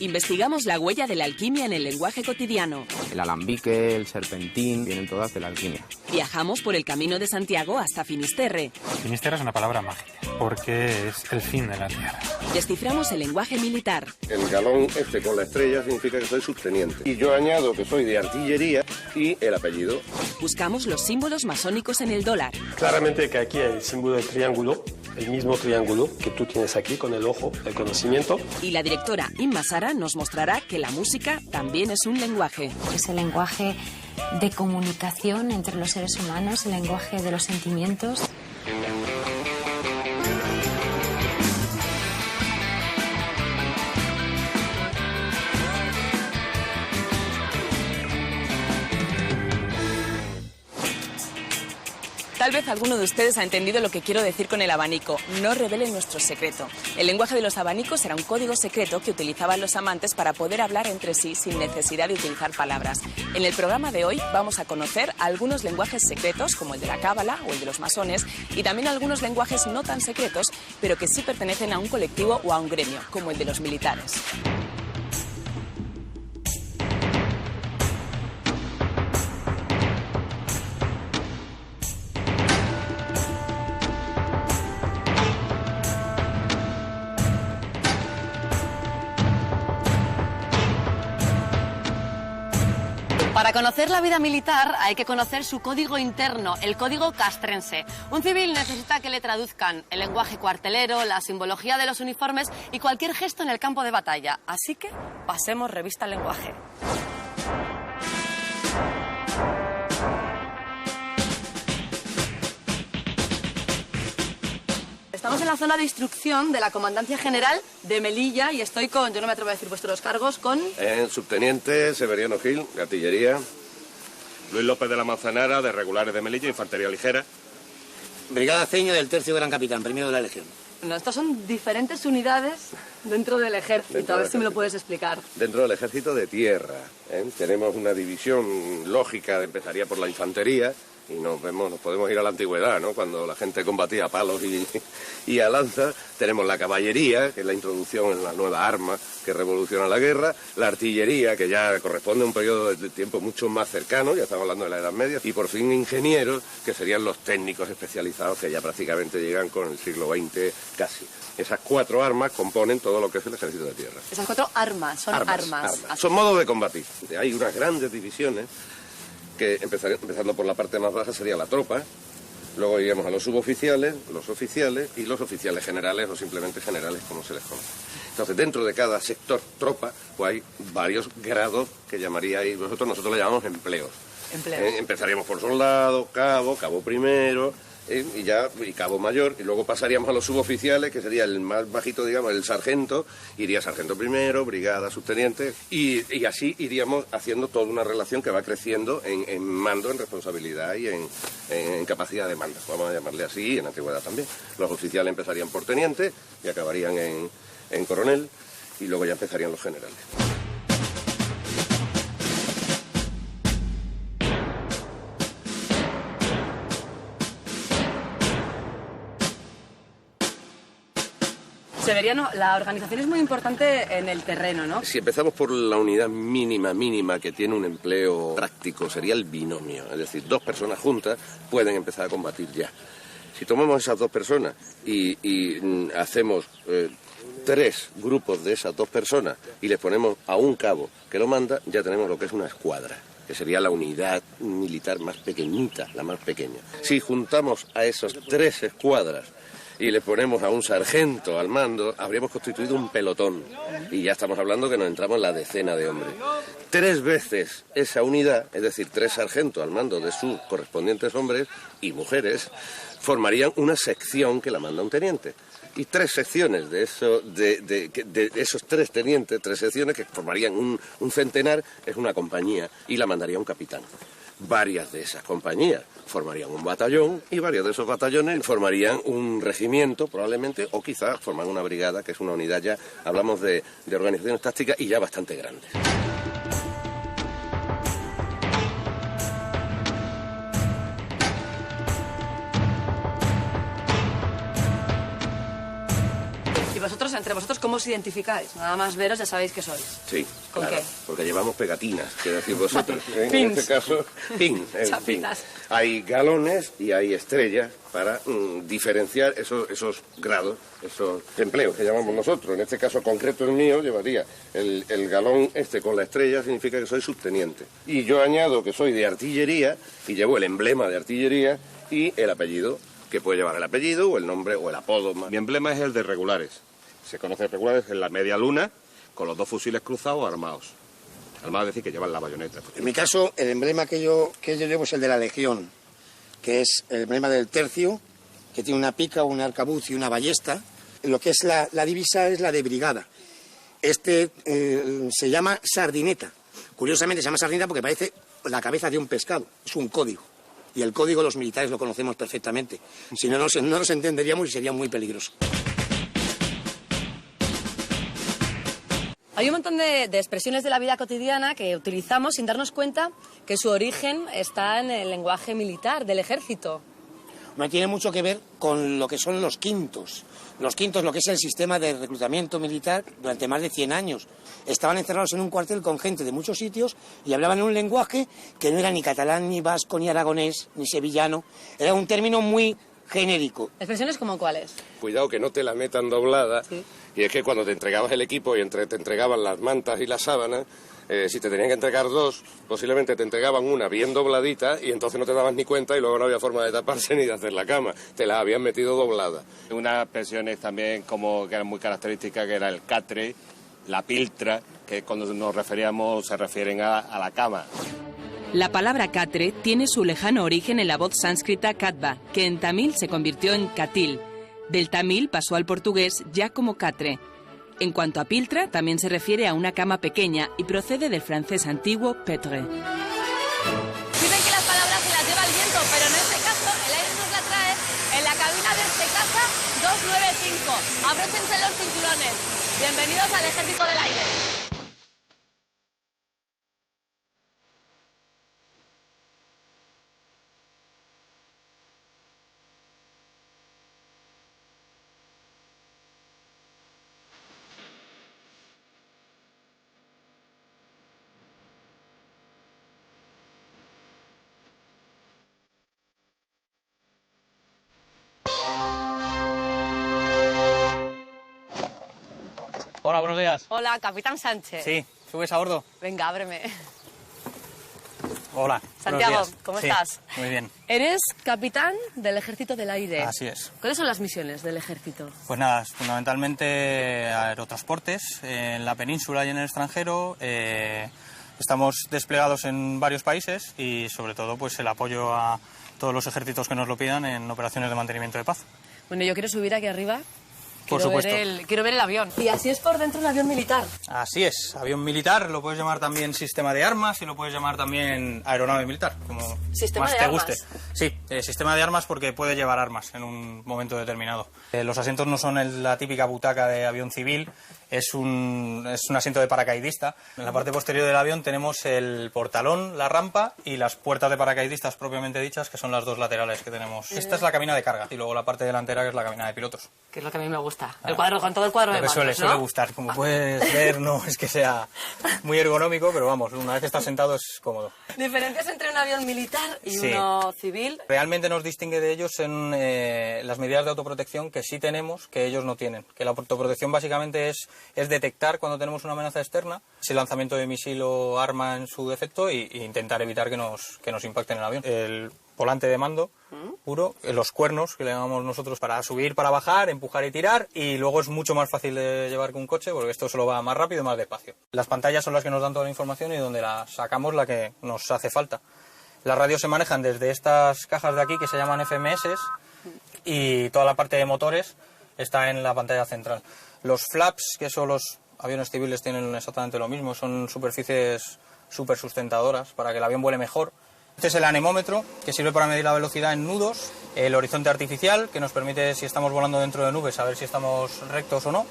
Investigamos la huella de la alquimia en el lenguaje cotidiano. El alambique, el serpentín, vienen todas de la alquimia. Viajamos por el Camino de Santiago hasta Finisterre. Finisterre es una palabra mágica, porque es el fin de la tierra. Desciframos el lenguaje militar. El galón este con la estrella significa que soy subteniente. Y yo añado que soy de artillería y el apellido. Buscamos los símbolos masónicos en el dólar. Claramente que aquí hay el símbolo del triángulo, el mismo triángulo que tú tienes aquí con el ojo, el conocimiento. Y la directora Inma Sara nos mostrará que la música también es un lenguaje. Es el lenguaje de comunicación entre los seres humanos, el lenguaje de los sentimientos. Tal vez alguno de ustedes ha entendido lo que quiero decir con el abanico. No revelen nuestro secreto. El lenguaje de los abanicos era un código secreto que utilizaban los amantes para poder hablar entre sí sin necesidad de utilizar palabras. En el programa de hoy vamos a conocer algunos lenguajes secretos, como el de la cábala o el de los masones, y también algunos lenguajes no tan secretos, pero que sí pertenecen a un colectivo o a un gremio, como el de los militares. Para conocer la vida militar hay que conocer su código interno, el código castrense. Un civil necesita que le traduzcan el lenguaje cuartelero, la simbología de los uniformes y cualquier gesto en el campo de batalla. Así que pasemos revista al lenguaje. Estamos en la zona de instrucción de la Comandancia General de Melilla y estoy con, yo no me atrevo a decir vuestros cargos, con... Subteniente Severiano Gil, de artillería. Luis López de la Manzanara, de regulares de Melilla, infantería ligera. Brigada Ceño del Tercio Gran Capitán, primero de la Legión. No, estas son diferentes unidades dentro del ejército, a ver si me lo puedes explicar. Dentro del ejército de tierra, tenemos una división lógica, empezaría por la infantería, y nos podemos ir a la antigüedad, ¿no? Cuando la gente combatía a palos y a lanzas. Tenemos la caballería, que es la introducción en la nueva arma que revoluciona la guerra. La artillería, que ya corresponde a un periodo de tiempo mucho más cercano, ya estamos hablando de la Edad Media. Y por fin ingenieros, que serían los técnicos especializados, que ya prácticamente llegan con el siglo XX casi. Esas 4 armas componen todo lo que es el ejército de tierra. Esas 4 armas, son armas. Son modos de combatir. Hay unas grandes divisiones que empezando por la parte más baja sería la tropa, luego iríamos a los suboficiales, los oficiales y los oficiales generales o simplemente generales como se les conoce. Entonces dentro de cada sector tropa pues hay varios grados que llamaríais vosotros, nosotros le llamamos empleos. Empezaríamos por soldado, cabo primero, y cabo mayor, y luego pasaríamos a los suboficiales, que sería el más bajito, digamos, el sargento, iría sargento primero, brigada, subteniente, y así iríamos haciendo toda una relación que va creciendo en mando, en responsabilidad y en capacidad de mando, vamos a llamarle así, en antigüedad también. Los oficiales empezarían por teniente y acabarían en coronel, y luego ya empezarían los generales. Severiano, la organización es muy importante en el terreno, ¿no? Si empezamos por la unidad mínima que tiene un empleo práctico, sería el binomio. Es decir, 2 personas juntas pueden empezar a combatir ya. Si tomamos esas 2 personas y hacemos 3 grupos de esas 2 personas y les ponemos a un cabo que lo manda, ya tenemos lo que es una escuadra, que sería la unidad militar más pequeñita, la más pequeña. Si juntamos a esas 3 escuadras y le ponemos a un sargento al mando, habríamos constituido un pelotón. Y ya estamos hablando que nos entramos en la decena de hombres. 3 veces esa unidad, es decir, 3 sargentos al mando de sus correspondientes hombres y mujeres, formarían una sección que la manda un teniente. Y 3 secciones de esos 3 tenientes, 3 secciones que formarían un centenar, es una compañía y la mandaría un capitán. Varias de esas compañías formarían un batallón y varios de esos batallones formarían un regimiento probablemente, o quizá forman una brigada, que es una unidad ya, hablamos de organizaciones tácticas y ya bastante grandes. vosotros, entre vosotros, ¿cómo os identificáis? Nada más veros ya sabéis que sois. Sí, ¿Con claro, qué? porque llevamos pegatinas, quiero decir vosotros. En Pins. este caso, pin. Chapitas. Hay galones y hay estrellas para diferenciar esos grados, esos empleos que llamamos nosotros. En este caso concreto el mío llevaría el galón con la estrella, significa que soy subteniente. Y yo añado que soy de artillería y llevo el emblema de artillería y el apellido, que puede llevar el apellido o el nombre o el apodo. Mi emblema es el de regulares. Se conoce de regulares en la media luna, con los 2 fusiles cruzados armados. Armados es decir que llevan la bayoneta. En mi caso, el emblema que yo llevo es el de la Legión, que es el emblema del tercio, que tiene una pica, un arcabuz y una ballesta. Lo que es la divisa es la de brigada. Se llama sardineta. Curiosamente se llama sardineta porque parece la cabeza de un pescado. Es un código. Y el código los militares lo conocemos perfectamente. Si no nos entenderíamos y sería muy peligroso. Hay un montón de expresiones de la vida cotidiana que utilizamos sin darnos cuenta que su origen está en el lenguaje militar, del ejército. Tiene mucho que ver con lo que son los quintos. Los quintos, lo que es el sistema de reclutamiento militar durante más de 100 años. Estaban encerrados en un cuartel con gente de muchos sitios y hablaban en un lenguaje que no era ni catalán, ni vasco, ni aragonés, ni sevillano. Era un término muy genérico. ¿Expresiones como cuáles? Cuidado que no te la metan doblada. Sí. Y es que cuando te entregabas el equipo y te entregaban las mantas y las sábanas, si te tenían que entregar 2, posiblemente te entregaban una bien dobladita y entonces no te dabas ni cuenta y luego no había forma de taparse ni de hacer la cama. Te la habían metido doblada. Unas expresiones también como que eran muy características, que era el catre, la piltra, que cuando nos referíamos se refieren a la cama. La palabra catre tiene su lejano origen en la voz sánscrita katva, que en tamil se convirtió en katil. Del tamil pasó al portugués ya como catre. En cuanto a piltra, también se refiere a una cama pequeña y procede del francés antiguo petre. Dicen que las palabras se las lleva el viento, pero en este caso el aire nos la trae en la cabina de este casa 295. Abróchense los cinturones. Bienvenidos al Ejército del Aire. Hola, buenos días. Hola, Capitán Sánchez. Sí, ¿subes a bordo? Venga, ábreme. Hola. Santiago, buenos días. ¿cómo Sí, estás? muy bien. Eres capitán del Ejército del Aire. Así es. ¿Cuáles son las misiones del Ejército? Pues nada, fundamentalmente aerotransportes en la península y en el extranjero. Estamos desplegados en varios países y sobre todo pues el apoyo a todos los ejércitos que nos lo pidan en operaciones de mantenimiento de paz. Bueno, yo quiero subir aquí arriba. Por supuesto. Quiero ver el avión. Y así es por dentro un avión militar. Así es, avión militar, lo puedes llamar también sistema de armas y lo puedes llamar también aeronave militar, como ¿Sistema más de te armas? guste. Sí, sistema de armas porque puede llevar armas en un momento determinado. Los asientos no son la típica butaca de avión civil, es un asiento de paracaidista. En la parte posterior del avión tenemos el portalón, la rampa y las puertas de paracaidistas propiamente dichas, que son las 2 laterales que tenemos. Esta es la cabina de carga y luego la parte delantera, que es la cabina de pilotos. Que es lo que a mí me gusta. El cuadro, con todo el cuadro de Lo que mandos, suele ¿no? gustar. Como puedes ver, no es que sea muy ergonómico, pero vamos, una vez que estás sentado es cómodo. ¿Diferencias entre un avión militar y Sí. uno civil? Realmente nos distingue de ellos en las medidas de autoprotección que sí tenemos, que ellos no tienen. Que la autoprotección básicamente es detectar cuando tenemos una amenaza externa, ese lanzamiento de misil o arma en su defecto e intentar evitar que nos impacten el avión. El volante de mando puro, los cuernos que le llamamos nosotros para subir, para bajar, empujar y tirar, y luego es mucho más fácil de llevar que un coche porque esto solo va más rápido y más despacio. Las pantallas son las que nos dan toda la información y donde la sacamos la que nos hace falta. Las radios se manejan desde estas cajas de aquí que se llaman FMS y toda la parte de motores está en la pantalla central. Los flaps, que son los aviones civiles, tienen exactamente lo mismo, son superficies súper sustentadoras para que el avión vuele mejor. Este es el anemómetro, que sirve para medir la velocidad en nudos, el horizonte artificial, que nos permite, si estamos volando dentro de nubes, saber si estamos rectos o no,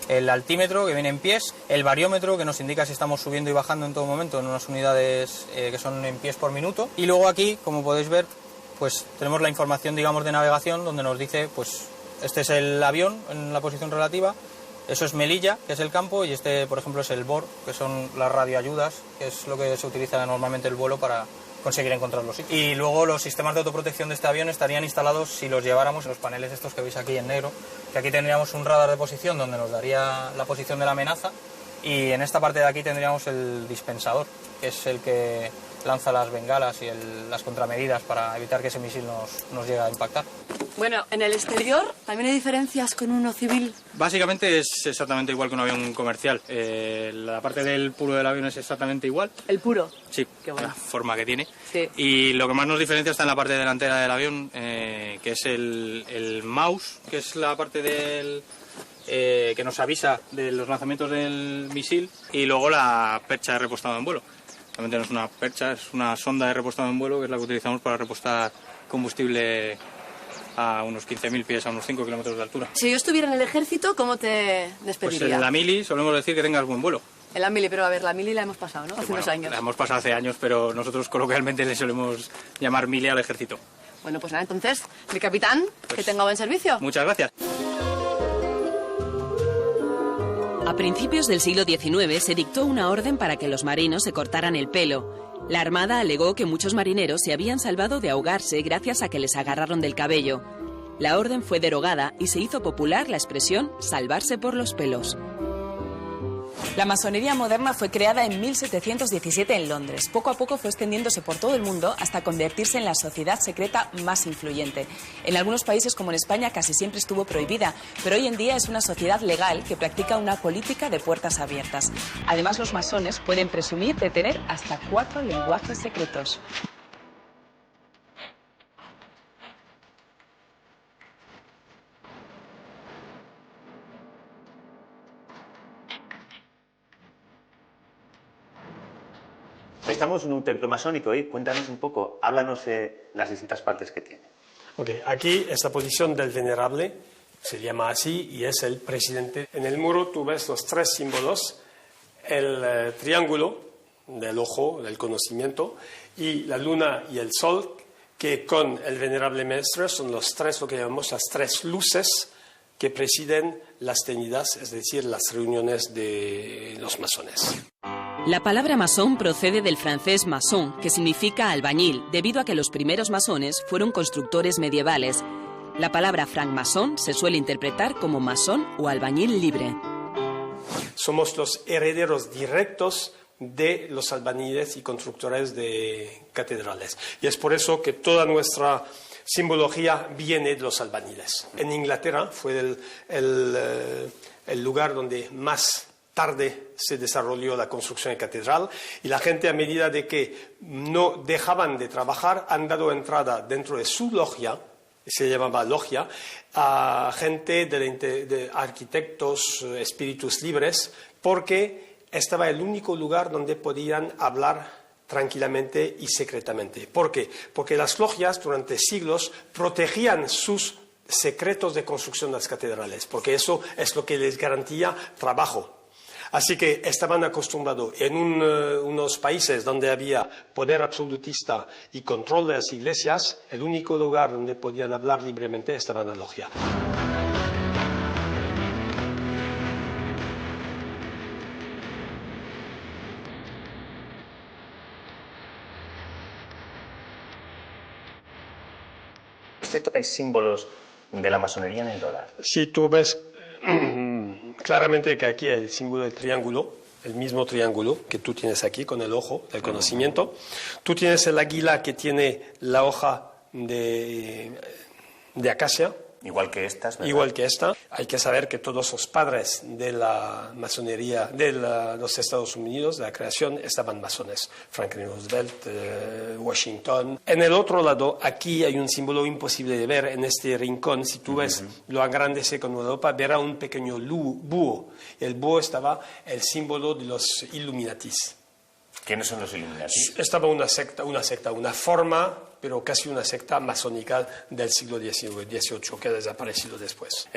el altímetro, que viene en pies, el bariómetro, que nos indica si estamos subiendo y bajando en todo momento en unas unidades que son en pies por minuto, y luego aquí, como podéis ver, pues tenemos la información, digamos, de navegación, donde nos dice, pues este es el avión en la posición relativa Eso es Melilla, que es el campo, y este, por ejemplo, es el BOR, que son las radioayudas, que es lo que se utiliza normalmente el vuelo para conseguir encontrar los sitios. Y luego los sistemas de autoprotección de este avión estarían instalados si los lleváramos en los paneles estos que veis aquí en negro, que aquí tendríamos un radar de posición donde nos daría la posición de la amenaza, y en esta parte de aquí tendríamos el dispensador, que es el que lanza las bengalas y las contramedidas para evitar que ese misil nos llegue a impactar. Bueno, en el exterior también hay diferencias con uno civil. Básicamente es exactamente igual que un avión comercial. La parte del puro del avión es exactamente igual. ¿El puro? Sí, qué bueno. La forma que tiene. Sí. Y lo que más nos diferencia está en la parte delantera del avión, que es el mouse, que es la parte del que nos avisa de los lanzamientos del misil, y luego la percha de repostado en vuelo. Realmente no es una percha, es una sonda de repostado en vuelo, que es la que utilizamos para repostar combustible a unos 15.000 pies, a unos 5 kilómetros de altura. Si yo estuviera en el ejército, ¿cómo te despediría? Pues en la mili solemos decir que tengas buen vuelo. En la mili, pero a ver, la mili la hemos pasado, ¿no? Hace unos años. La hemos pasado hace años, pero nosotros coloquialmente le solemos llamar mili al ejército. Bueno, pues nada, entonces, mi capitán, que tenga buen servicio. Muchas gracias. A principios del siglo XIX se dictó una orden para que los marinos se cortaran el pelo. La Armada alegó que muchos marineros se habían salvado de ahogarse gracias a que les agarraron del cabello. La orden fue derogada y se hizo popular la expresión salvarse por los pelos. La masonería moderna fue creada en 1717 en Londres. Poco a poco fue extendiéndose por todo el mundo hasta convertirse en la sociedad secreta más influyente. En algunos países, como en España, casi siempre estuvo prohibida, pero hoy en día es una sociedad legal que practica una política de puertas abiertas. Además, los masones pueden presumir de tener hasta 4 lenguajes secretos. Estamos en un templo masónico y cuéntanos un poco, háblanos de las distintas partes que tiene. Okay. Aquí esta posición del venerable se llama así y es el presidente. En el muro tú ves los 3 símbolos, el triángulo del ojo, del conocimiento, y la luna y el sol, que con el venerable maestro son los 3, lo que llamamos las 3 luces que presiden las tenidas, es decir, las reuniones de los masones. La palabra masón procede del francés maçon, que significa albañil, debido a que los primeros masones fueron constructores medievales. La palabra francmasón se suele interpretar como masón o albañil libre. Somos los herederos directos de los albañiles y constructores de catedrales. Y es por eso que toda nuestra simbología viene de los albañiles. En Inglaterra fue el lugar donde más tarde se desarrolló la construcción de catedral, y la gente, a medida de que no dejaban de trabajar, han dado entrada dentro de su logia, se llamaba logia, a gente de arquitectos, espíritus libres, porque estaba el único lugar donde podían hablar tranquilamente y secretamente. ¿Por qué? Porque las logias durante siglos protegían sus secretos de construcción de las catedrales, porque eso es lo que les garantía trabajo. Así que estaban acostumbrados en unos países donde había poder absolutista y control de las iglesias, el único lugar donde podían hablar libremente estaba en la logia. Usted hay símbolos de la masonería en el dólar. Si tú ves claramente que aquí hay el símbolo del triángulo, el mismo triángulo que tú tienes aquí con el ojo del conocimiento. Tú tienes el águila que tiene la hoja de acacia. Igual que estas, ¿verdad? Igual que esta. Hay que saber que todos los padres de la masonería de los Estados Unidos, de la creación, estaban masones. Franklin Roosevelt, Washington. En el otro lado, aquí hay un símbolo imposible de ver en este rincón. Si tú ves lo grande con Europa, verá un pequeño búho. El búho estaba el símbolo de los Illuminatis. ¿Quiénes son los Illuminatis? Estaba una secta, una forma, pero casi una secta masónica del siglo XVIII, que ha desaparecido después.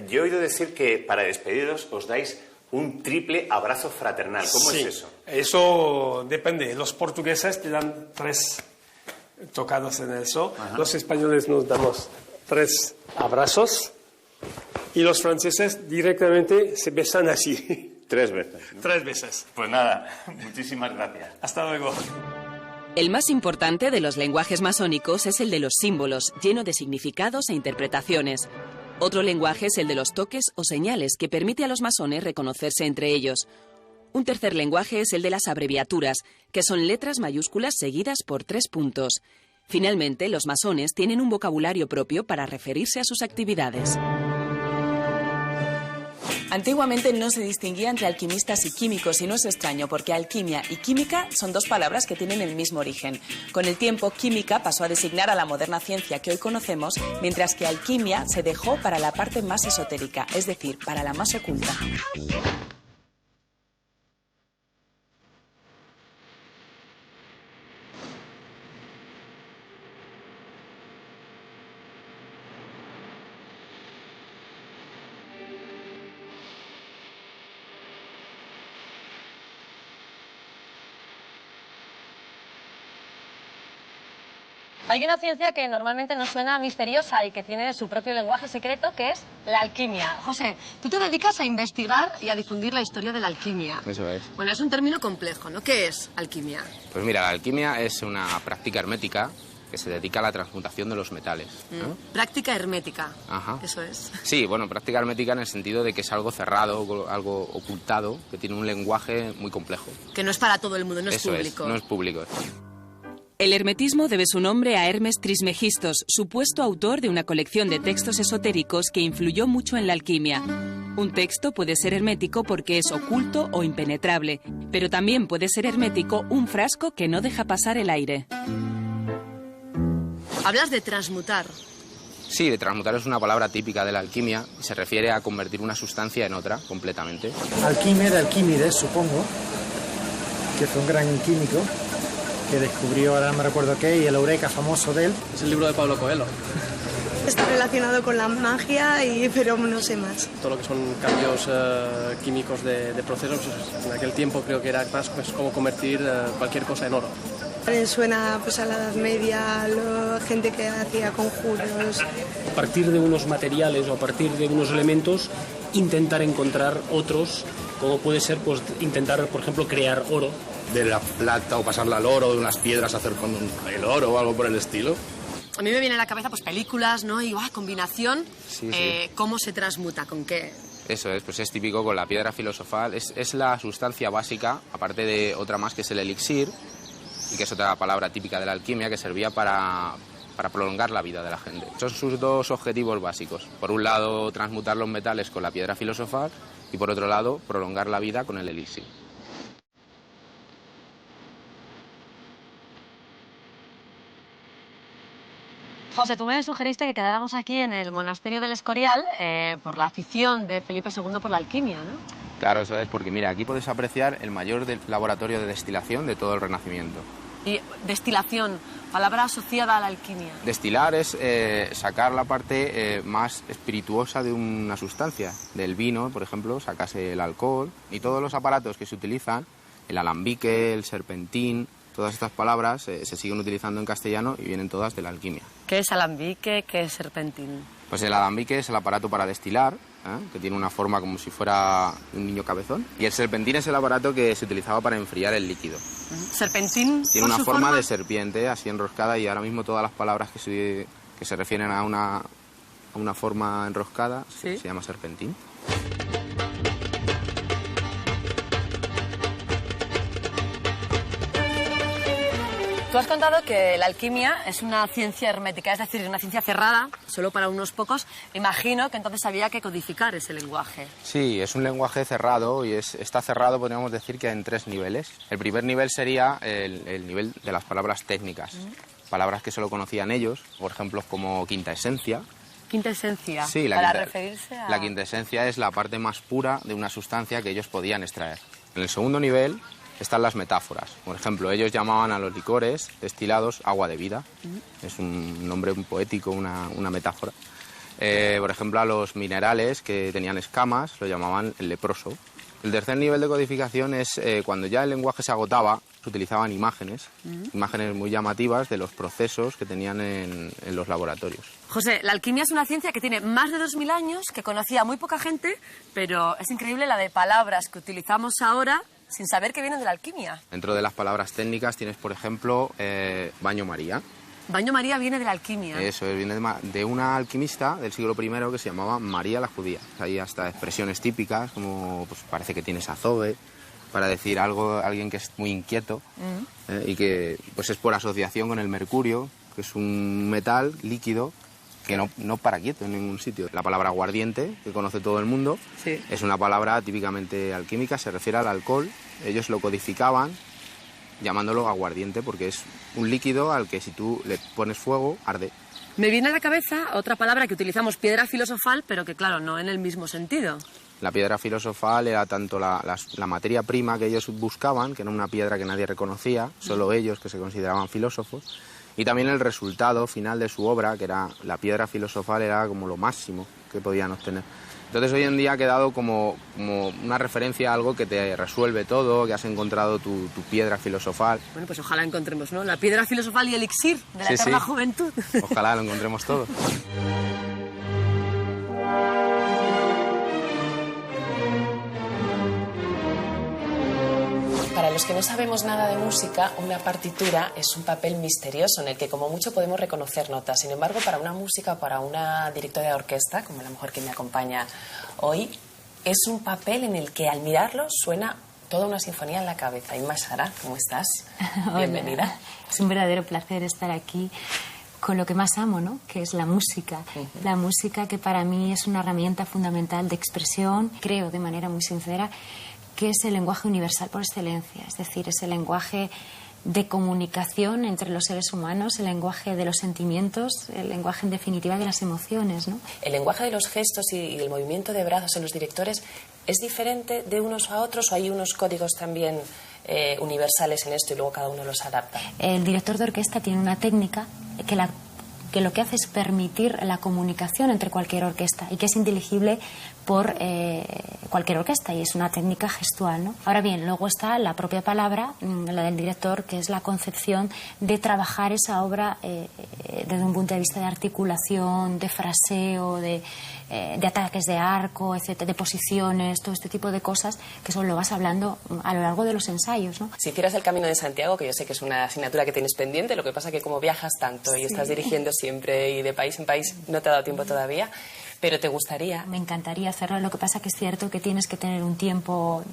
Yo he oído decir que para despediros os dais un triple abrazo fraternal. ¿Cómo es eso? Eso depende. Los portugueses te dan 3 tocadas en eso. Los españoles nos damos 3 abrazos. Y los franceses directamente se besan así. 3 veces, ¿no? 3 veces. Pues nada, muchísimas gracias. Hasta luego. El más importante de los lenguajes masónicos es el de los símbolos, lleno de significados e interpretaciones. Otro lenguaje es el de los toques o señales, que permite a los masones reconocerse entre ellos. Un tercer lenguaje es el de las abreviaturas, que son letras mayúsculas seguidas por 3 puntos. Finalmente, los masones tienen un vocabulario propio para referirse a sus actividades. Antiguamente no se distinguía entre alquimistas y químicos, y no es extraño porque alquimia y química son 2 palabras que tienen el mismo origen. Con el tiempo, química pasó a designar a la moderna ciencia que hoy conocemos, mientras que alquimia se dejó para la parte más esotérica, es decir, para la más oculta. Hay una ciencia que normalmente nos suena misteriosa y que tiene su propio lenguaje secreto, que es la alquimia. José, tú te dedicas a investigar y a difundir la historia de la alquimia. Eso es. Bueno, es un término complejo, ¿no? ¿Qué es alquimia? Pues mira, la alquimia es una práctica hermética que se dedica a la transmutación de los metales, ¿no? Práctica hermética. Ajá. Eso es. Sí, bueno, práctica hermética en el sentido de que es algo cerrado, algo ocultado, que tiene un lenguaje muy complejo. Que no es para todo el mundo, no es Eso público. es, no es público. El hermetismo debe su nombre a Hermes Trismegistos, supuesto autor de una colección de textos esotéricos que influyó mucho en la alquimia. Un texto puede ser hermético porque es oculto o impenetrable, pero también puede ser hermético un frasco que no deja pasar el aire. Hablas de transmutar. Sí, de transmutar es una palabra típica de la alquimia y se refiere a convertir una sustancia en otra completamente. Alquimia de Alquímedes, supongo, que fue un gran químico que descubrió, ahora no me recuerdo qué, y el Eureka famoso de él. Es el libro de Pablo Coelho. Está relacionado con la magia, pero no sé más. Todo lo que son cambios químicos de procesos, en aquel tiempo creo que era más pues, como convertir cualquier cosa en oro. Suena pues, a la Edad Media, a la gente que hacía conjuros. A partir de unos materiales o a partir de unos elementos, intentar encontrar otros, como puede ser pues, intentar, por ejemplo, crear oro. De la plata o pasarla al oro, de unas piedras hacer con el oro o algo por el estilo. A mí me viene a la cabeza pues películas, ¿no? Y combinación, Sí, sí. ¿Cómo se transmuta? ¿Con qué? Eso es, pues es típico con la piedra filosofal. Es la sustancia básica, aparte de otra más que es el elixir, y que es otra palabra típica de la alquimia que servía para prolongar la vida de la gente. Son sus 2 objetivos básicos. Por un lado, transmutar los metales con la piedra filosofal y por otro lado, prolongar la vida con el elixir. José, tú me sugeriste que quedáramos aquí en el monasterio del Escorial por la afición de Felipe II por la alquimia, ¿no? Claro, eso es, porque mira, aquí puedes apreciar el mayor laboratorio de destilación de todo el Renacimiento. Y destilación, palabra asociada a la alquimia. Destilar es sacar la parte más espirituosa de una sustancia. Del vino, por ejemplo, sacas el alcohol y todos los aparatos que se utilizan, el alambique, el serpentín, todas estas palabras se siguen utilizando en castellano y vienen todas de la alquimia. ¿Qué es alambique? ¿Qué es serpentín? Pues el alambique es el aparato para destilar, que tiene una forma como si fuera un niño cabezón. Y el serpentín es el aparato que se utilizaba para enfriar el líquido. ¿Serpentín? Tiene una forma de serpiente así enroscada y ahora mismo todas las palabras que se refieren a una forma enroscada se llama serpentín. Tú has contado que la alquimia es una ciencia hermética, es decir, una ciencia cerrada, solo para unos pocos. Imagino que entonces había que codificar ese lenguaje. Sí, es un lenguaje cerrado y está cerrado, podríamos decir, que en 3 niveles. El primer nivel sería el nivel de las palabras técnicas, palabras que solo conocían ellos, por ejemplo, como quinta esencia. ¿Quinta esencia? Sí, referirse a... La quinta esencia es la parte más pura de una sustancia que ellos podían extraer. En el segundo nivel están las metáforas. Por ejemplo, ellos llamaban a los licores destilados agua de vida. Es un nombre poético, una metáfora. Por ejemplo, a los minerales que tenían escamas lo llamaban el leproso. El tercer nivel de codificación es cuando ya el lenguaje se agotaba, se utilizaban imágenes, imágenes muy llamativas de los procesos que tenían en los laboratorios. José, la alquimia es una ciencia que tiene más de 2000 años, que conocía muy poca gente, pero es increíble la de palabras que utilizamos ahora sin saber que vienen de la alquimia. Dentro de las palabras técnicas tienes, por ejemplo, baño María. Baño María viene de la alquimia. Eso, viene de una alquimista del siglo I que se llamaba María la Judía. Hay hasta expresiones típicas, como pues, parece que tienes azobe, para decir algo, alguien que es muy inquieto, y que pues es por asociación con el mercurio, que es un metal líquido que no para quieto en ningún sitio. La palabra aguardiente, que conoce todo el mundo, sí, es una palabra típicamente alquímica, se refiere al alcohol. Ellos lo codificaban llamándolo aguardiente porque es un líquido al que si tú le pones fuego, arde. Me viene a la cabeza otra palabra que utilizamos, piedra filosofal, pero que claro, no en el mismo sentido. La piedra filosofal era tanto la materia prima que ellos buscaban, que era una piedra que nadie reconocía, solo ellos que se consideraban filósofos, y también el resultado final de su obra, que era la piedra filosofal, era como lo máximo que podían obtener. Entonces hoy en día ha quedado como una referencia a algo que te resuelve todo, que has encontrado tu piedra filosofal. Bueno, pues ojalá encontremos, ¿no? La piedra filosofal y elixir de la eterna juventud. Ojalá lo encontremos todo. Para los que no sabemos nada de música, una partitura es un papel misterioso en el que como mucho podemos reconocer notas. Sin embargo, para una música o para una directora de orquesta, como la mujer que me acompaña hoy, es un papel en el que al mirarlo suena toda una sinfonía en la cabeza. Inma Sara, ¿cómo estás? Bienvenida. Es un verdadero placer estar aquí con lo que más amo, ¿no? Que es la música. La música, que para mí es una herramienta fundamental de expresión, creo de manera muy sincera, que es el lenguaje universal por excelencia, es decir, es el lenguaje de comunicación entre los seres humanos, el lenguaje de los sentimientos, el lenguaje en definitiva de las emociones, ¿no? ¿El lenguaje de los gestos y el movimiento de brazos en los directores es diferente de unos a otros o hay unos códigos también universales en esto y luego cada uno los adapta? El director de orquesta tiene una técnica que lo que hace es permitir la comunicación entre cualquier orquesta y que es inteligible por cualquier orquesta, y es una técnica gestual, ¿no? Ahora bien, luego está la propia palabra, la del director, que es la concepción de trabajar esa obra desde un punto de vista de articulación, de fraseo, de ataques de arco, etcétera, de posiciones, todo este tipo de cosas que eso lo vas hablando a lo largo de los ensayos, ¿no? Si hicieras el Camino de Santiago, que yo sé que es una asignatura que tienes pendiente, lo que pasa que como viajas tanto y estás dirigiendo siempre y de país en país, no te ha dado tiempo todavía, pero ¿te gustaría? Me encantaría hacerlo, lo que pasa que es cierto que tienes que tener un tiempo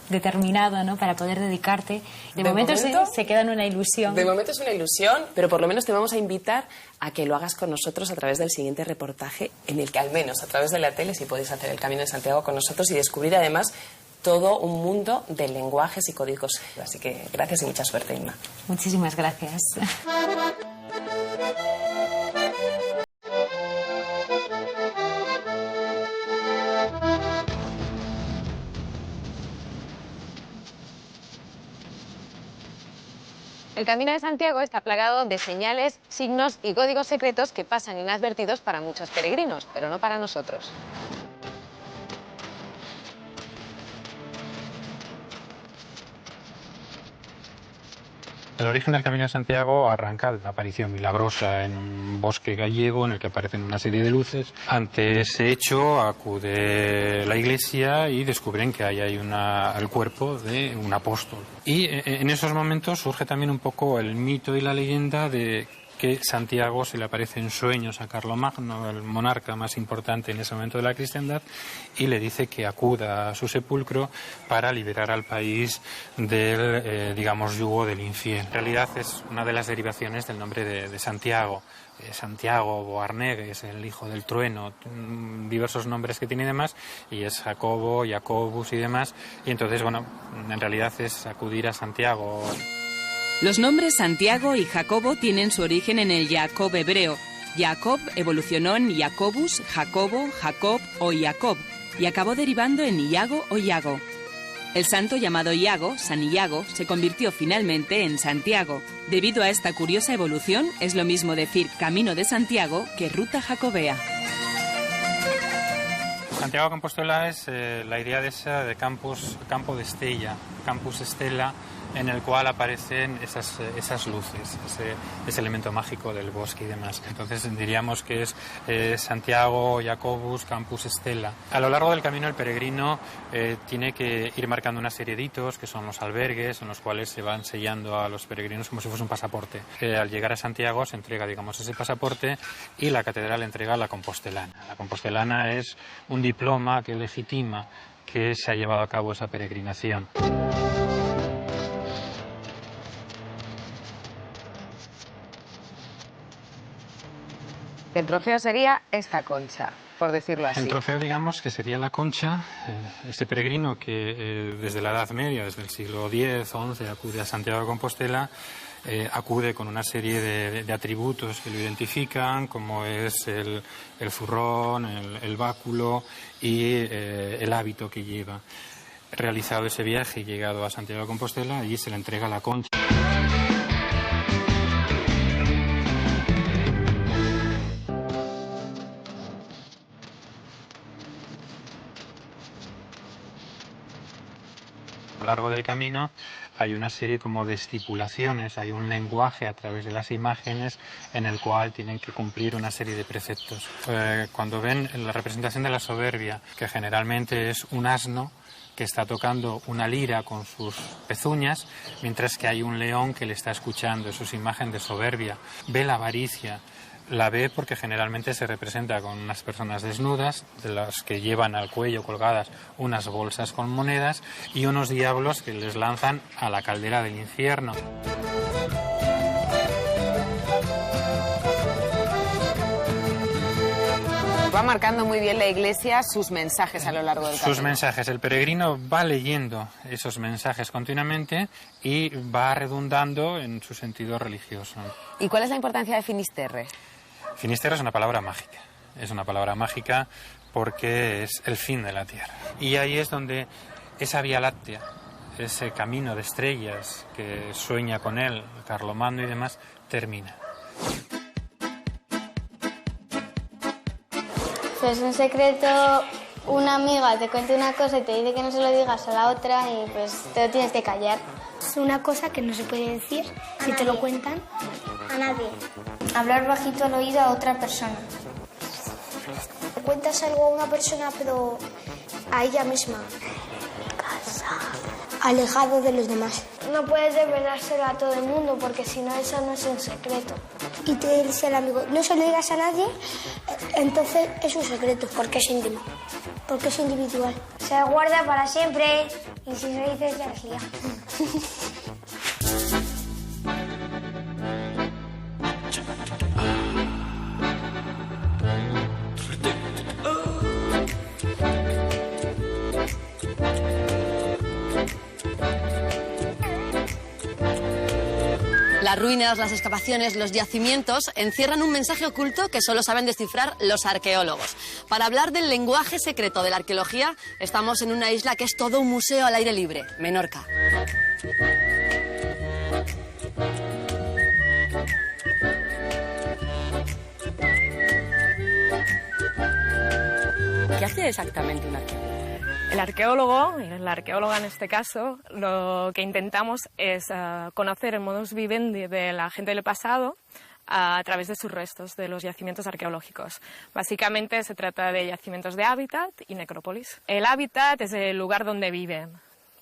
determinado, ¿no?, para poder dedicarte. De momento se queda en una ilusión. De momento es una ilusión, pero por lo menos te vamos a invitar a que lo hagas con nosotros a través del siguiente reportaje, en el que al menos a través de la tele sí podéis hacer el Camino de Santiago con nosotros y descubrir además todo un mundo de lenguajes y códigos. Así que gracias y mucha suerte, Inma. Muchísimas gracias. El Camino de Santiago está plagado de señales, signos y códigos secretos que pasan inadvertidos para muchos peregrinos, pero no para nosotros. El origen del Camino de Santiago arranca de una aparición milagrosa en un bosque gallego en el que aparecen una serie de luces. Ante ese hecho acude la iglesia y descubren que ahí hay el cuerpo de un apóstol. Y en esos momentos surge también un poco el mito y la leyenda de que Santiago se le aparece en sueños a Carlomagno, el monarca más importante en ese momento de la cristiandad, y le dice que acuda a su sepulcro para liberar al país del, yugo del infiel. En realidad es una de las derivaciones del nombre de Santiago. Santiago Boarnegue es el hijo del trueno, diversos nombres que tiene y demás, y es Jacobo, Jacobus y demás, y entonces, en realidad es acudir a Santiago. Los nombres Santiago y Jacobo tienen su origen en el Jacob hebreo. Jacob evolucionó en Jacobus, Jacobo, Jacob o Jacob y acabó derivando en Iago o Iago. El santo llamado Iago, San Iago, se convirtió finalmente en Santiago. Debido a esta curiosa evolución, es lo mismo decir Camino de Santiago que Ruta Jacobea. Santiago de Compostela es la idea de campo de estella, campus estela, en el cual aparecen esas luces, ese elemento mágico del bosque y demás. Entonces diríamos que es Santiago, Jacobus, Campus Stella. A lo largo del camino el peregrino tiene que ir marcando una serie de hitos, que son los albergues, en los cuales se van sellando a los peregrinos como si fuese un pasaporte. Al llegar a Santiago se entrega, digamos, ese pasaporte y la catedral entrega la compostelana. La compostelana es un diploma que legitima que se ha llevado a cabo esa peregrinación. El trofeo sería esta concha, por decirlo así. El trofeo, digamos, que sería la concha. Este peregrino que desde la Edad Media, desde el siglo X, XI, acude a Santiago de Compostela, acude con una serie de atributos que lo identifican, como es el zurrón, el báculo y el hábito que lleva. Realizado ese viaje y llegado a Santiago de Compostela, allí se le entrega la concha. A lo largo del camino hay una serie como de estipulaciones, hay un lenguaje a través de las imágenes en el cual tienen que cumplir una serie de preceptos. Cuando ven la representación de la soberbia, que generalmente es un asno que está tocando una lira con sus pezuñas, mientras que hay un león que le está escuchando, eso es imagen de soberbia. Ve la avaricia. La ve porque generalmente se representa con unas personas desnudas, de las que llevan al cuello colgadas unas bolsas con monedas y unos diablos que les lanzan a la caldera del infierno. Va marcando muy bien la Iglesia sus mensajes a lo largo del camino. Sus mensajes. El peregrino va leyendo esos mensajes continuamente y va redundando en su sentido religioso. ¿Y cuál es la importancia de Finisterre? Finisterre es una palabra mágica. Es una palabra mágica porque es el fin de la Tierra. Y ahí es donde esa Vía Láctea, ese camino de estrellas que sueña con él, Carlomagno y demás, termina. Pues en secreto una amiga te cuenta una cosa y te dice que no se lo digas a la otra y pues te lo tienes que callar. Es una cosa que no se puede decir si te lo cuentan. A nadie. Hablar bajito al oído a otra persona. Te cuentas algo a una persona pero a ella misma. Alejado de los demás. No puedes revelárselo a todo el mundo porque si no eso no es un secreto. Y te dice el amigo, no se lo digas a nadie, entonces es un secreto. Porque es íntimo. Porque es individual. Se guarda para siempre y si se dice ya es lía. Las ruinas, las excavaciones, los yacimientos encierran un mensaje oculto que solo saben descifrar los arqueólogos. Para hablar del lenguaje secreto de la arqueología, estamos en una isla que es todo un museo al aire libre, Menorca. ¿Qué hace exactamente un arqueólogo? El arqueólogo, y la arqueóloga en este caso, lo que intentamos es conocer el modus vivendi de la gente del pasado a través de sus restos, de los yacimientos arqueológicos. Básicamente se trata de yacimientos de hábitat y necrópolis. El hábitat es el lugar donde viven,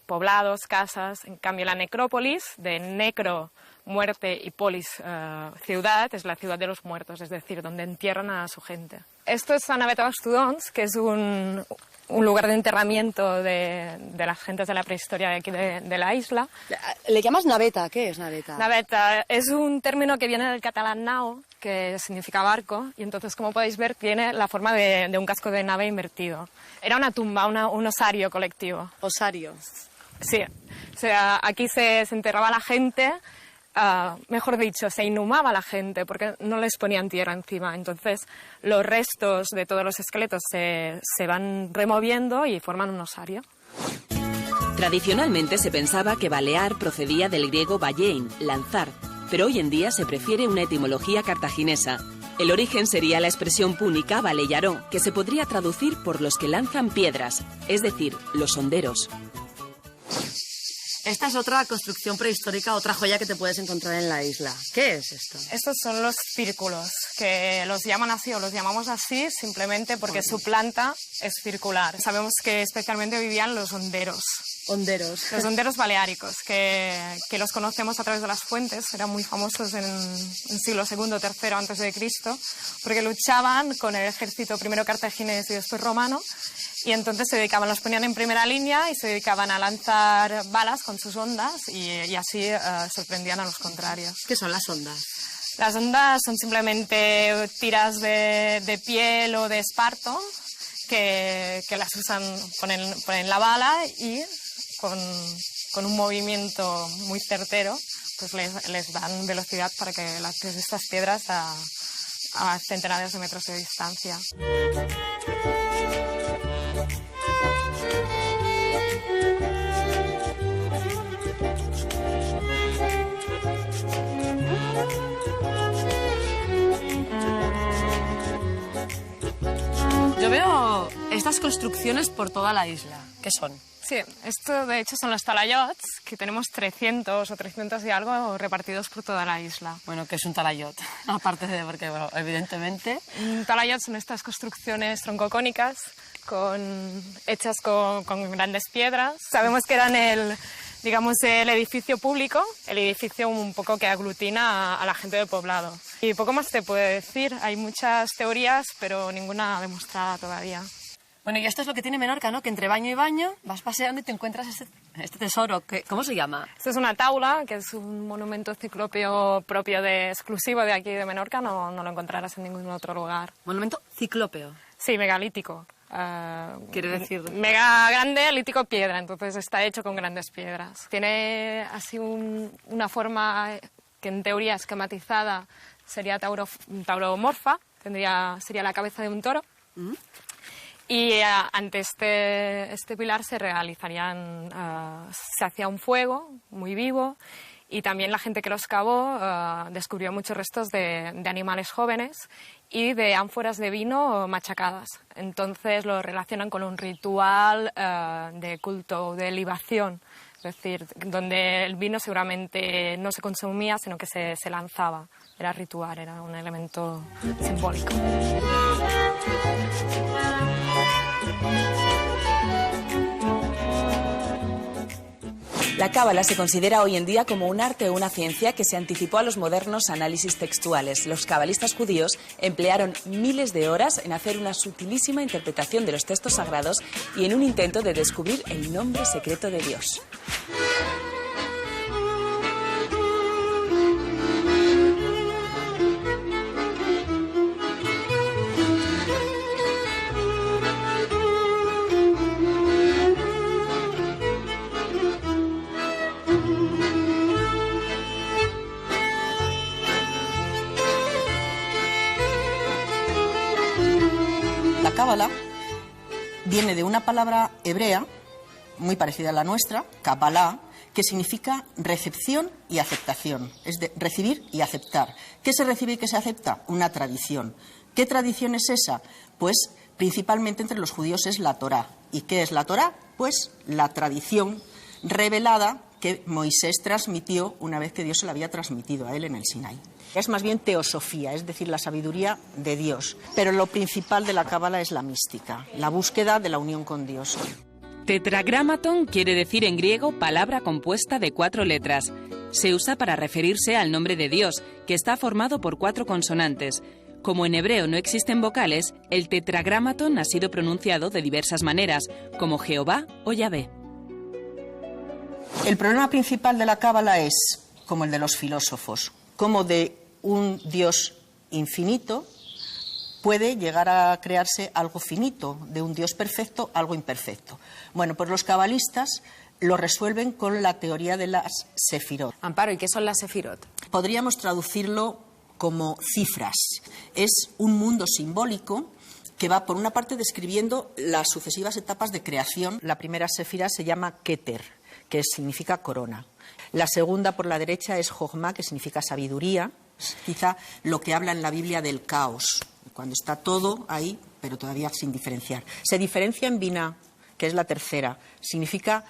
poblados, casas. En cambio la necrópolis, de necro, muerte, y polis, ciudad, es la ciudad de los muertos, es decir, donde entierran a su gente. Esto es Naveta-Bastudons, que es un lugar de enterramiento de las gentes de la prehistoria de aquí de la isla. ¿Le llamas naveta? ¿Qué es naveta? Naveta es un término que viene del catalán nao, que significa barco, y entonces, como podéis ver, tiene la forma de un casco de nave invertido. Era una tumba, un osario colectivo. ¿Osario? Sí. O sea, aquí se enterraba la gente. Mejor dicho, se inhumaba la gente porque no les ponían tierra encima. Entonces los restos de todos los esqueletos se van removiendo y forman un osario. Tradicionalmente se pensaba que balear procedía del griego ballein, lanzar, pero hoy en día se prefiere una etimología cartaginesa. El origen sería la expresión púnica Baleyaró, que se podría traducir por los que lanzan piedras, es decir, los honderos. Esta es otra construcción prehistórica, otra joya que te puedes encontrar en la isla. ¿Qué es esto? Estos son los círculos, que los llaman así o los llamamos así simplemente porque su planta es circular. Sabemos que especialmente vivían los honderos. Honderos. Los honderos baleáricos, que los conocemos a través de las fuentes, eran muy famosos en siglo II, III antes de Cristo, porque luchaban con el ejército primero cartaginés y después romano, y entonces los ponían en primera línea y se dedicaban a lanzar balas con sus ondas y así sorprendían a los contrarios. ¿Qué son las ondas? Las ondas son simplemente tiras de piel o de esparto que las usan, ponen la bala y con un movimiento muy certero pues les dan velocidad para que lances estas piedras a centenares de metros de distancia. Yo veo estas construcciones por toda la isla. ¿Qué son? Sí, esto de hecho son los talayots, que tenemos 300 o 300 y algo repartidos por toda la isla. Bueno, ¿qué es un talayot? Aparte de, porque bueno, evidentemente... Un talayot son estas construcciones troncocónicas hechas con grandes piedras. Sabemos que eran el edificio público, el edificio un poco que aglutina a la gente del poblado. Y poco más te puedo decir, hay muchas teorías, pero ninguna demostrada todavía. Bueno, y esto es lo que tiene Menorca, ¿no? Que entre baño y baño vas paseando y te encuentras este tesoro. ¿Cómo se llama? Esto es una taula, que es un monumento ciclópeo exclusivo de aquí de Menorca. No lo encontrarás en ningún otro lugar. ¿Monumento ciclópeo? Sí, megalítico. Quiere decir... Mega grande, lítico piedra, entonces está hecho con grandes piedras. Tiene así una forma que en teoría esquematizada sería tauromorfa, sería la cabeza de un toro. Y ante este pilar se hacía un fuego muy vivo y también la gente que lo excavó descubrió muchos restos de animales jóvenes y de ánforas de vino machacadas. Entonces lo relacionan con un ritual de culto, de libación, es decir, donde el vino seguramente no se consumía, sino que se lanzaba. Era ritual, era un elemento simbólico. La cábala se considera hoy en día como un arte o una ciencia que se anticipó a los modernos análisis textuales. Los cabalistas judíos emplearon miles de horas en hacer una sutilísima interpretación de los textos sagrados y en un intento de descubrir el nombre secreto de Dios. La cábala viene de una palabra hebrea muy parecida a la nuestra, Kabbalah, que significa recepción y aceptación, es de recibir y aceptar. ¿Qué se recibe y qué se acepta? Una tradición. ¿Qué tradición es esa? Pues principalmente entre los judíos es la Torá. ¿Y qué es la Torá? Pues la tradición revelada que Moisés transmitió una vez que Dios se la había transmitido a él en el Sinaí. Es más bien teosofía, es decir, la sabiduría de Dios. Pero lo principal de la cábala es la mística, la búsqueda de la unión con Dios. Tetragrámaton quiere decir en griego palabra compuesta de 4 letras. Se usa para referirse al nombre de Dios, que está formado por 4 consonantes. Como en hebreo no existen vocales, el tetragrámaton ha sido pronunciado de diversas maneras, como Jehová o Yahvé. El problema principal de la cábala es, como el de los filósofos, como de un Dios infinito puede llegar a crearse algo finito, de un Dios perfecto, algo imperfecto. Bueno, pues los cabalistas lo resuelven con la teoría de las sefirot. Amparo, ¿y qué son las sefirot? Podríamos traducirlo como cifras. Es un mundo simbólico que va, por una parte, describiendo las sucesivas etapas de creación. La primera sefira se llama Keter, que significa corona. La segunda, por la derecha, es Jochma, que significa sabiduría. Quizá lo que habla en la Biblia del caos, cuando está todo ahí, pero todavía sin diferenciar. Se diferencia en Binah, que es la tercera. Significa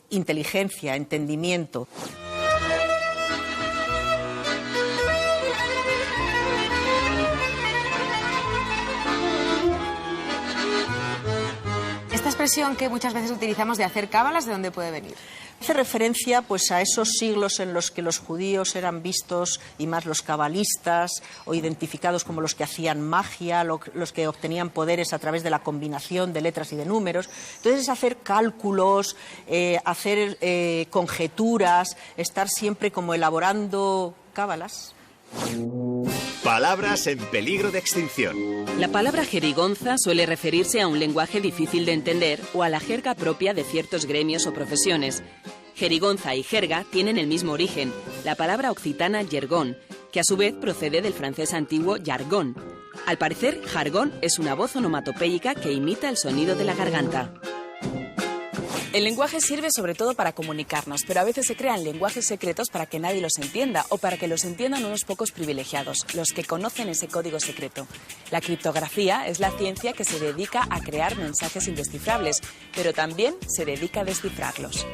inteligencia, entendimiento. Esta expresión que muchas veces utilizamos de hacer cábalas, ¿de dónde puede venir? Hace referencia pues a esos siglos en los que los judíos eran vistos, y más los cabalistas, o identificados como los que hacían magia, los que obtenían poderes a través de la combinación de letras y de números. Entonces es hacer cálculos, hacer conjeturas, estar siempre como elaborando cábalas. Palabras en peligro de extinción. La palabra jerigonza suele referirse a un lenguaje difícil de entender o a la jerga propia de ciertos gremios o profesiones. Jerigonza y jerga tienen el mismo origen, la palabra occitana jergón, que a su vez procede del francés antiguo jargón. Al parecer, jargón es una voz onomatopéyica que imita el sonido de la garganta. El lenguaje sirve sobre todo para comunicarnos, pero a veces se crean lenguajes secretos para que nadie los entienda o para que los entiendan unos pocos privilegiados, los que conocen ese código secreto. La criptografía es la ciencia que se dedica a crear mensajes indescifrables, pero también se dedica a descifrarlos.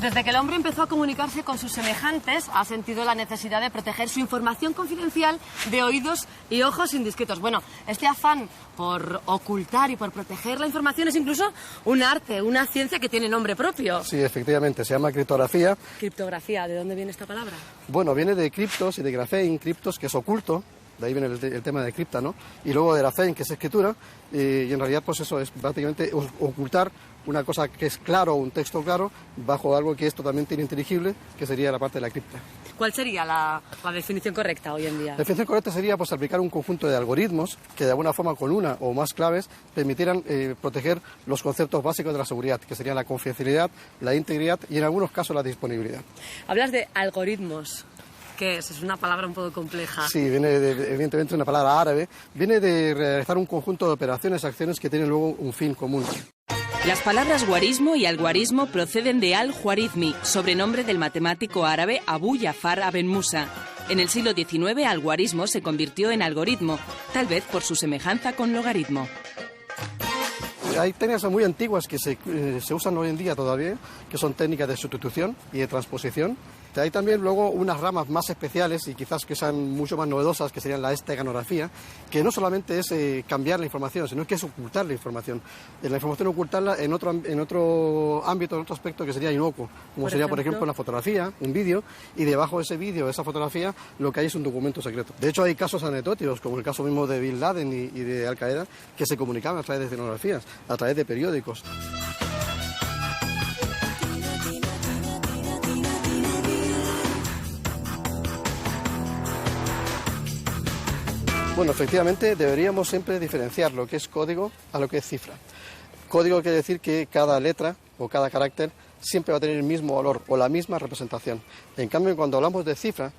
Desde que el hombre empezó a comunicarse con sus semejantes, ha sentido la necesidad de proteger su información confidencial de oídos y ojos indiscretos. Bueno, este afán por ocultar y por proteger la información es incluso un arte, una ciencia que tiene nombre propio. Sí, efectivamente, se llama criptografía. Criptografía, ¿de dónde viene esta palabra? Bueno, viene de criptos y de grafein, criptos, que es oculto. De ahí viene el tema de cripta, ¿no? Y luego de grafein, que es escritura, y en realidad pues eso es prácticamente ocultar una cosa que es claro, un texto claro, bajo algo que es totalmente ininteligible, que sería la parte de la cripta. ¿Cuál sería la definición correcta hoy en día? La definición correcta sería pues aplicar un conjunto de algoritmos que de alguna forma con una o más claves permitieran proteger los conceptos básicos de la seguridad, que serían la confidencialidad, la integridad y en algunos casos la disponibilidad. Hablas de algoritmos. ¿Qué es? Es una palabra un poco compleja. Sí, viene evidentemente de una palabra árabe. Viene de realizar un conjunto de operaciones, acciones que tienen luego un fin común. Las palabras guarismo y algoritmo proceden de al-Khwarizmi, sobrenombre del matemático árabe Abu Ja'far Aben Musa. En el siglo XIX, algoritmo se convirtió en algoritmo, tal vez por su semejanza con logaritmo. Hay técnicas muy antiguas que se usan hoy en día todavía, que son técnicas de sustitución y de transposición. Hay también luego unas ramas más especiales y quizás que sean mucho más novedosas, que serían la esteganografía, que no solamente es cambiar la información, sino que es ocultar la información. La información ocultarla en otro ámbito, en otro aspecto que sería inocuo, como sería, por ejemplo, la fotografía, un vídeo, y debajo de ese vídeo, de esa fotografía, lo que hay es un documento secreto. De hecho, hay casos anecdóticos, como el caso mismo de Bin Laden y de Al Qaeda, que se comunicaban a través de esteganografías, a través de periódicos. Bueno, efectivamente deberíamos siempre diferenciar lo que es código a lo que es cifra. Código quiere decir que cada letra o cada carácter siempre va a tener el mismo valor o la misma representación. En cambio, cuando hablamos de cifra,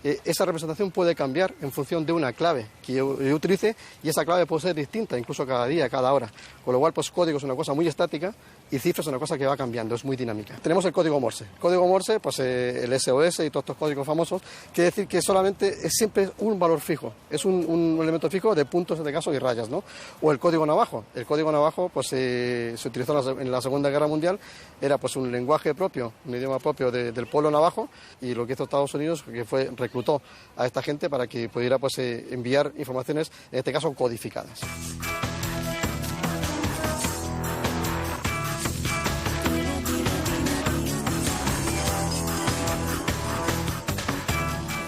esa representación puede cambiar en función de una clave que yo utilice y esa clave puede ser distinta incluso cada día, cada hora. Con lo cual, pues código es una cosa muy estática y cifra es una cosa que va cambiando, es muy dinámica. Tenemos el código Morse. Código Morse, pues el SOS y todos estos códigos famosos, quiere decir que solamente es siempre un valor fijo, es un elemento fijo de puntos, en este caso, y rayas, ¿no? O el código navajo. El código navajo, pues se utilizó en la Segunda Guerra Mundial, era pues un lenguaje propio, un idioma propio del pueblo navajo, y lo que hizo Estados Unidos, que fue reclutó a esta gente para que pudiera pues enviar informaciones, en este caso codificadas.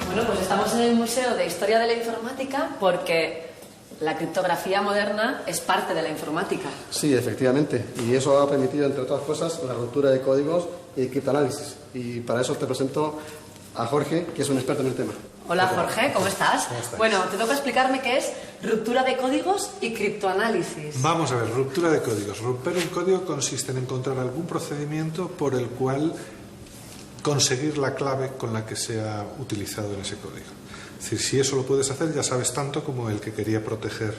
Bueno, pues estamos en el Museo de Historia de la Informática porque la criptografía moderna es parte de la informática. Sí, efectivamente. Y eso ha permitido, entre otras cosas, la ruptura de códigos y criptoanálisis. Y para eso te presento a Jorge, que es un experto en el tema. Hola Jorge, ¿cómo estás? Bueno, te toca explicarme qué es ruptura de códigos y criptoanálisis. Vamos a ver, ruptura de códigos. Romper un código consiste en encontrar algún procedimiento por el cual conseguir la clave con la que se ha utilizado en ese código. Es decir, si eso lo puedes hacer, ya sabes tanto como el que quería proteger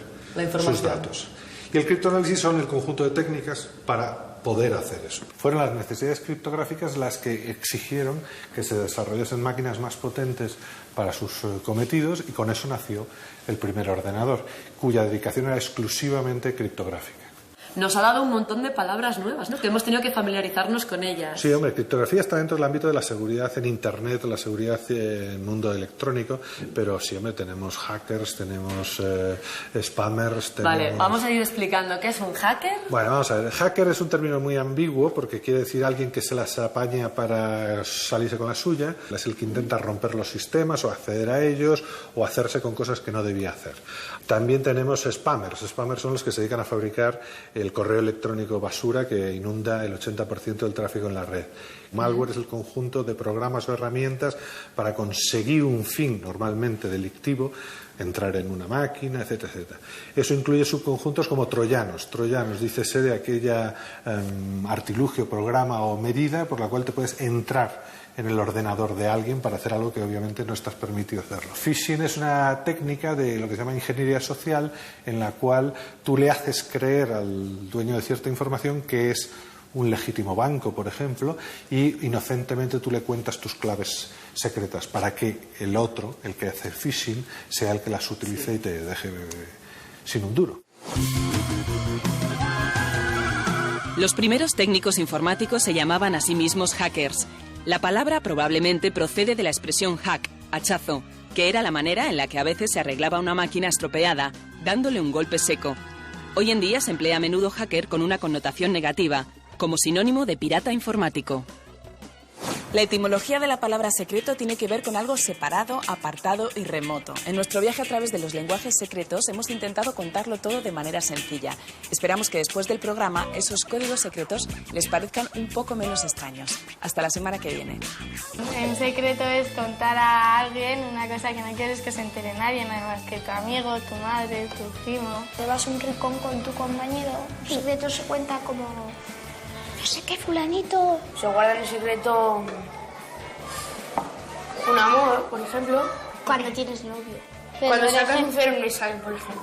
sus datos. Y el criptoanálisis son el conjunto de técnicas para poder hacer eso. Fueron las necesidades criptográficas las que exigieron que se desarrollasen máquinas más potentes para sus cometidos, y con eso nació el primer ordenador, cuya dedicación era exclusivamente criptográfica. Nos ha dado un montón de palabras nuevas, ¿no? Que hemos tenido que familiarizarnos con ellas. Sí, hombre, criptografía está dentro del ámbito de la seguridad en Internet, la seguridad en el mundo electrónico, pero sí, hombre, tenemos hackers, tenemos spammers, tenemos... Vale, vamos a ir explicando qué es un hacker. Bueno, vamos a ver, hacker es un término muy ambiguo porque quiere decir alguien que se las apaña para salirse con la suya, es el que intenta romper los sistemas o acceder a ellos o hacerse con cosas que no debía hacer. También tenemos spammers son los que se dedican a fabricar el correo electrónico basura que inunda el 80% del tráfico en la red. Malware es el conjunto de programas o herramientas para conseguir un fin normalmente delictivo, entrar en una máquina, etcétera, etcétera. Eso incluye subconjuntos como troyanos. Troyanos, dícese de aquella artilugio, programa o medida por la cual te puedes entrar en el ordenador de alguien para hacer algo que obviamente no estás permitido hacerlo. Phishing es una técnica de lo que se llama ingeniería social, en la cual tú le haces creer al dueño de cierta información que es un legítimo banco, por ejemplo, y inocentemente tú le cuentas tus claves secretas para que el otro, el que hace phishing, sea el que las utilice y te deje sin un duro. Los primeros técnicos informáticos se llamaban a sí mismos hackers. La palabra probablemente procede de la expresión hack, hachazo, que era la manera en la que a veces se arreglaba una máquina estropeada, dándole un golpe seco. Hoy en día se emplea a menudo hacker con una connotación negativa, como sinónimo de pirata informático. La etimología de la palabra secreto tiene que ver con algo separado, apartado y remoto. En nuestro viaje a través de los lenguajes secretos hemos intentado contarlo todo de manera sencilla. Esperamos que después del programa esos códigos secretos les parezcan un poco menos extraños. Hasta la semana que viene. Un secreto es contar a alguien una cosa que no quieres que se entere nadie, nada más que tu amigo, tu madre, tu primo. Te vas a un rincón con tu compañero, el secreto se cuenta como... No sé qué, fulanito. Se guarda en secreto un amor, por ejemplo. Cuando tienes novio. Cuando sacas un 0 en un examen, por ejemplo.